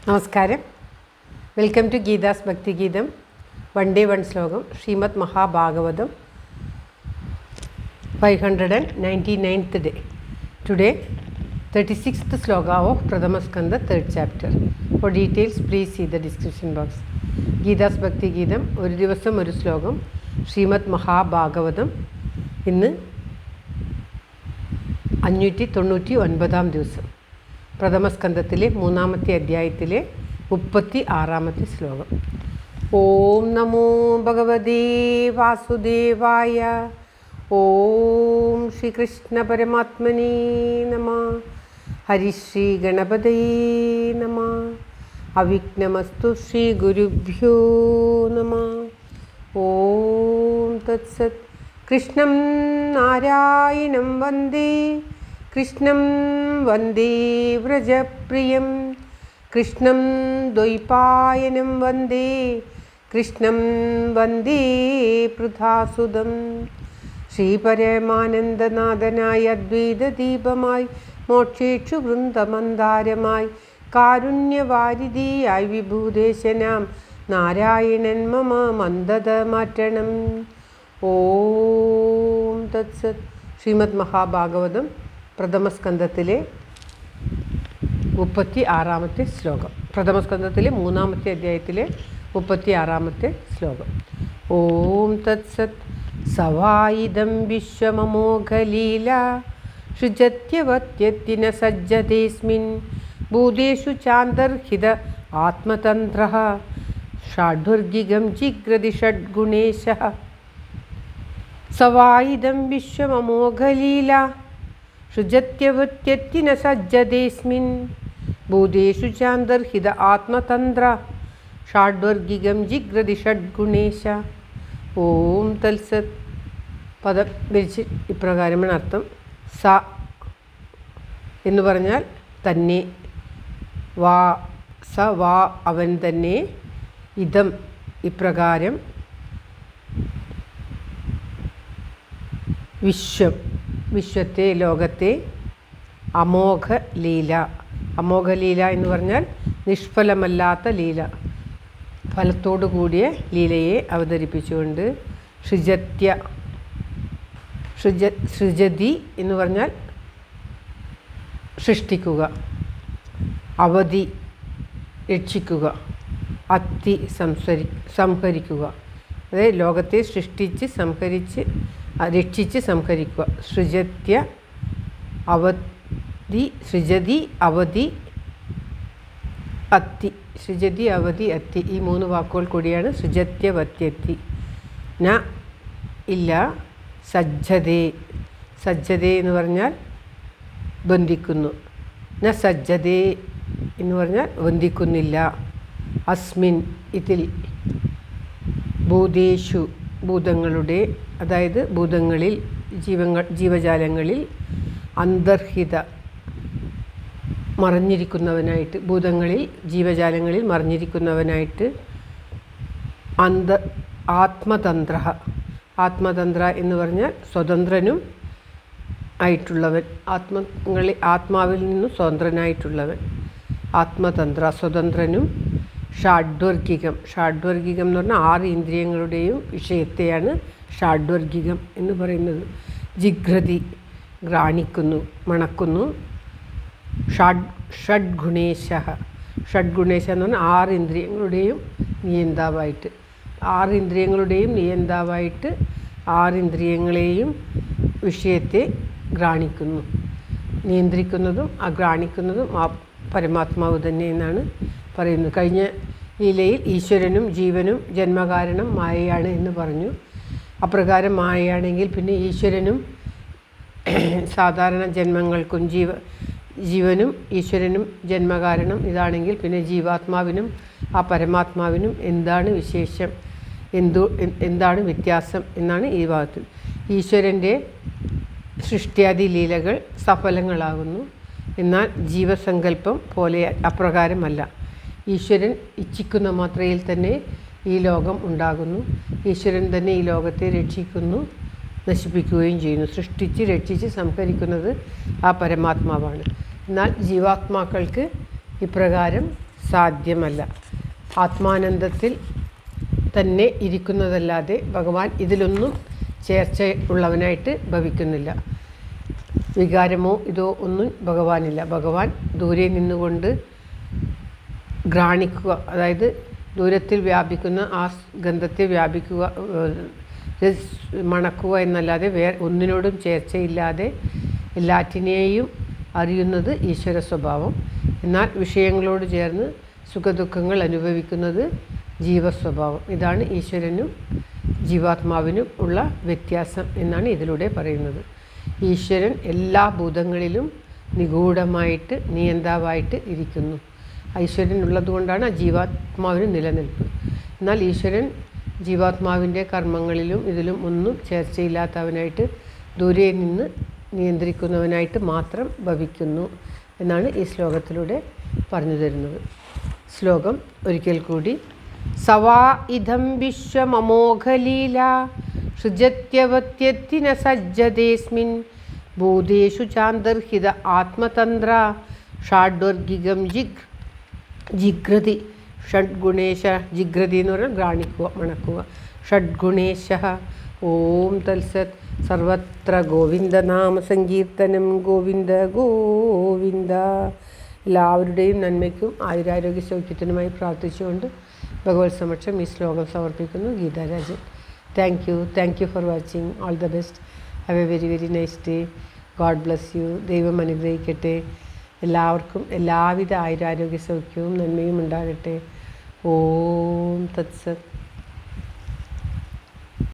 നമസ്കാരം. Welcome to Geetha's ഭക്തിഗീതം. One day one ശ്ലോകം. Srimad Mahabhagavatam 599th day. Today 36th sloka of Pradhama Skanda 3rd chapter. For details please see the description box. Geetha's Bhakthigeetham ഒരു ദിവസം ഒരു ശ്ലോകം. ശ്രീമദ് മഹാഭാഗവതം ഇന്ന് 599-ാം ദിവസം. പ്രഥമസ്കന്ധത്തിലെ 3-ാമത്തെ അധ്യായത്തിലെ 36-ാമത്തെ ശ്ലോകം. ഓം നമോ ഭഗവതേ വാസുദേവായ. ഓം ശ്രീകൃഷ്ണ പരമാത്മനേ നമഃ. ഹരിശ്രീ ഗണപതയേ നമഃ. അവിഘ്നമസ്തു ശ്രീ ഗുരുഭ്യോ നമഃ. ഓം തത്സത്. കൃഷ്ണം നാരായണം വന്ദേ, കൃഷ്ണം വന്ദേ വ്രജപ്രിയം, കൃഷ്ണം ദ്വൈപായനം വന്ദേ, കൃഷ്ണം വന്ദേ പൃഥാസുതം. ശ്രീപരമാനന്ദനാഥനായ അദ്വൈതദീപമായി, മോക്ഷേക്ഷു വൃന്ദമന്ദാരമായി, കാരുണ്യവാരിധിയായി വിഭൂദേശനാം നാരായണൻ മമ മന്ദത മാറ്റണം. ഓം തത്സത്. ശ്രീമദ് മഹാഭാഗവതം പ്രഥമസ്കന്ധത്തിലെ 36-ാമത്തെ ശ്ലോകം. പ്രഥമസ്കന്ധത്തിലെ 3-ാമത്തെ അധ്യായത്തിലെ 36-ാമത്തെ ശ്ലോകം. ഓം തത്സത്. സവായിദം വിശ്വമമോഘലീല സൃജത്യവത്യത്തിന സജ്ജതേസ്മിൻ ഭൂതേഷു ചാന്തർഹിത ആത്മതന്ത്രഃ ഷാഢ്വർഗികം ജിഗ്രതി ഷഡ്ഗുണേശഃ. സവായിദം വിശ്വമമോഘലീല സൃജത്യവത്യത്തിന സജ്ജതേസ്മിൻ ഭൂതേഷു ചാന്തർഹിത ആത്മതന്ത്ര ഷാഢ്വർഗികം ജിഗ്രതി ഷഡ്ഗുണേശ. ഓം തത്സത്. പദം വിരിച്ച് ഇപ്രകാരമാണ് അർത്ഥം. സ എന്ന് പറഞ്ഞാൽ തന്നെ, വാ സ വാ അവൻ തന്നെ, ഇതം ഇപ്രകാരം, വിശ്വം വിശ്വത്തെ ലോകത്തെ, അമോഘ ലീല അമോഘ ലീല എന്ന് പറഞ്ഞാൽ നിഷ്ഫലമല്ലാത്ത ലീല, ഫലത്തോടു കൂടിയ ലീലയെ അവതരിപ്പിച്ചുകൊണ്ട്, സൃജതി എന്ന് പറഞ്ഞാൽ സൃഷ്ടിക്കുക, അവധി രക്ഷിക്കുക, അത്തി സംഹരിക്കുക. അതായത് ലോകത്തെ സൃഷ്ടിച്ച് സംഹരിച്ച് രക്ഷിച്ച് സംഹരിക്കുക. സൃജതി അവധി അത്തി. സൃജതി അവധി അത്തി ഈ 3 വാക്കുകൾ കൂടിയാണ് സൃജത്യവത്യത്തി. ന ഇല്ല, സജ്ജതേ സജ്ജതേ എന്ന് പറഞ്ഞാൽ ബന്ധിക്കുന്നു. ന സജ്ജതേ എന്ന് പറഞ്ഞാൽ ബന്ധിക്കുന്നില്ല. അസ്മിൻ ഇതിൽ, ഭൂതേഷു ഭൂതങ്ങളുടെ, അതായത് ഭൂതങ്ങളിൽ ജീവജാലങ്ങളിൽ, അന്തർഹിത മറഞ്ഞിരിക്കുന്നവനായിട്ട്, ഭൂതങ്ങളിൽ ജീവജാലങ്ങളിൽ മറഞ്ഞിരിക്കുന്നവനായിട്ട്, ആത്മതന്ത്ര ആത്മതന്ത്ര എന്ന് പറഞ്ഞാൽ സ്വതന്ത്രനും ആയിട്ടുള്ളവൻ, ആത്മാവിൽ നിന്നും സ്വതന്ത്രനായിട്ടുള്ളവൻ, ആത്മതന്ത്ര സ്വതന്ത്രനും. ഷാഢ്വർഗികം എന്ന് പറഞ്ഞാൽ 6 ഇന്ദ്രിയങ്ങളുടെയും വിഷയത്തെയാണ് ഷാഢ്വർഗികം എന്ന് പറയുന്നത്. ജിഗ്രതി ഘ്രാണിക്കുന്നു, മണക്കുന്നു. ഷഡ്ഗുണേശ ഷഡ്ഗുണേശ എന്ന് പറഞ്ഞാൽ 6 ഇന്ദ്രിയങ്ങളുടെയും നിയന്താവായിട്ട്, 6 ഇന്ദ്രിയങ്ങളുടെയും നിയന്താവായിട്ട് 6 ഇന്ദ്രിയങ്ങളെയും വിഷയത്തെ ഘ്രാണിക്കുന്നു. നിയന്ത്രിക്കുന്നതും ഘ്രാണിക്കുന്നതും ആ പരമാത്മാവ് തന്നെ എന്നാണ് പറയുന്നത്. കഴിഞ്ഞ ലീലയിൽ ഈശ്വരനും ജീവനും ജന്മകാരണം മായയാണ് എന്ന് പറഞ്ഞു. അപ്രകാരം മായയാണെങ്കിൽ പിന്നെ ഈശ്വരനും സാധാരണ ജന്മങ്ങൾക്കും ജീവനും ഈശ്വരനും ജന്മകാരണം ഇതാണെങ്കിൽ പിന്നെ ജീവാത്മാവിനും ആ പരമാത്മാവിനും എന്താണ് വിശേഷം, എന്താണ് വ്യത്യാസം എന്നാണ് ഈ ഭാഗത്തിൽ. ഈശ്വരൻ്റെ സൃഷ്ടിയാദി ലീലകൾ സഫലങ്ങളാകുന്നു. എന്നാൽ ജീവസങ്കല്പം പോലെ അപ്രകാരമല്ല. ഈശ്വരൻ ഇച്ഛിക്കുന്ന മാത്രയിൽ തന്നെ ഈ ലോകം ഉണ്ടാകുന്നു. ഈശ്വരൻ തന്നെ ഈ ലോകത്തെ രക്ഷിക്കുന്നു, നശിപ്പിക്കുകയും ചെയ്യുന്നു. സൃഷ്ടിച്ച് രക്ഷിച്ച് സംഹരിക്കുന്നത് ആ പരമാത്മാവാണ്. എന്നാൽ ജീവാത്മാക്കൾക്ക് ഇപ്രകാരം സാധ്യമല്ല. ആത്മാനന്ദത്തിൽ തന്നെ ഇരിക്കുന്നതല്ലാതെ ഭഗവാൻ ഇതിലൊന്നും ചേർച്ച ഉള്ളവനായിട്ട് ഭവിക്കുന്നില്ല. വികാരമോ ഇതോ ഒന്നും ഭഗവാനില്ല. ഭഗവാൻ ദൂരെ നിന്നുകൊണ്ട് ഘ്രാണിക്കുക, അതായത് ദൂരത്തിൽ വ്യാപിക്കുന്ന ആ ഗന്ധത്തെ മണക്കുക എന്നല്ലാതെ ഒന്നിനോടും ചേർച്ചയില്ലാതെ എല്ലാറ്റിനെയും അറിയുന്നത് ഈശ്വര സ്വഭാവം. എന്നാൽ വിഷയങ്ങളോട് ചേർന്ന് സുഖദുഃഖങ്ങൾ അനുഭവിക്കുന്നത് ജീവസ്വഭാവം. ഇതാണ് ഈശ്വരനും ജീവാത്മാവിനും ഉള്ള വ്യത്യാസം എന്നാണ് ഇതിലൂടെ പറയുന്നത്. ഈശ്വരൻ എല്ലാ ഭൂതങ്ങളിലും നിഗൂഢമായിട്ട് നിയന്താവായിട്ട് ഇരിക്കുന്നു. ഈശ്വരൻ ഉള്ളതുകൊണ്ടാണ് ജീവാത്മാവിന് നിലനിൽപ്പ്. എന്നാൽ ഈശ്വരൻ ജീവാത്മാവിൻ്റെ കർമ്മങ്ങളിലും ഇതിലും ഒന്നും ചേർച്ചയില്ലാത്തവനായിട്ട് ദൂരെ നിന്ന് നിയന്ത്രിക്കുന്നവനായിട്ട് മാത്രം ഭവിക്കുന്നു എന്നാണ് ഈ ശ്ലോകത്തിലൂടെ പറഞ്ഞു തരുന്നത്. ശ്ലോകം ഒരിക്കൽ കൂടി. സവാ ഇദം വിശ്വമമോഘലീല സൃജത്യവത്യത്തിന സജ്ജതേസ്മിൻ ഭൂതേഷു ചാന്തർഹിത ആത്മതന്ത്ര ഷാഡ്വർഗികം ജിഗ്രതി ഷഡ്ഗുണേശ. ജിഗ്രതി എന്ന് പറഞ്ഞാൽ ഘ്രാണിക്കുക, മണക്കുക. ഷഡ്ഗുണേശ. ഓം തത്സത്. സർവത്ര ഗോവിന്ദനാമ സങ്കീർത്തനം. ഗോവിന്ദ ഗോവിന്ദ. എല്ലാവരുടെയും നന്മയ്ക്കും ആയുരാരോഗ്യ സൗഖ്യത്തിനുമായി പ്രാർത്ഥിച്ചുകൊണ്ട് ഭഗവത് സമക്ഷം ഈ ശ്ലോകം സമർപ്പിക്കുന്നു. Geetha Rajan. Thank you for watching. All the best. Have A very very nice day. God bless you. ദൈവം അനുഗ്രഹിക്കട്ടെ. എല്ലാവർക്കും എല്ലാവിധ ആയുരാരോഗ്യ സൗഖ്യവും നന്മയും ഉണ്ടാകട്ടെ. ഓം തത്സത്.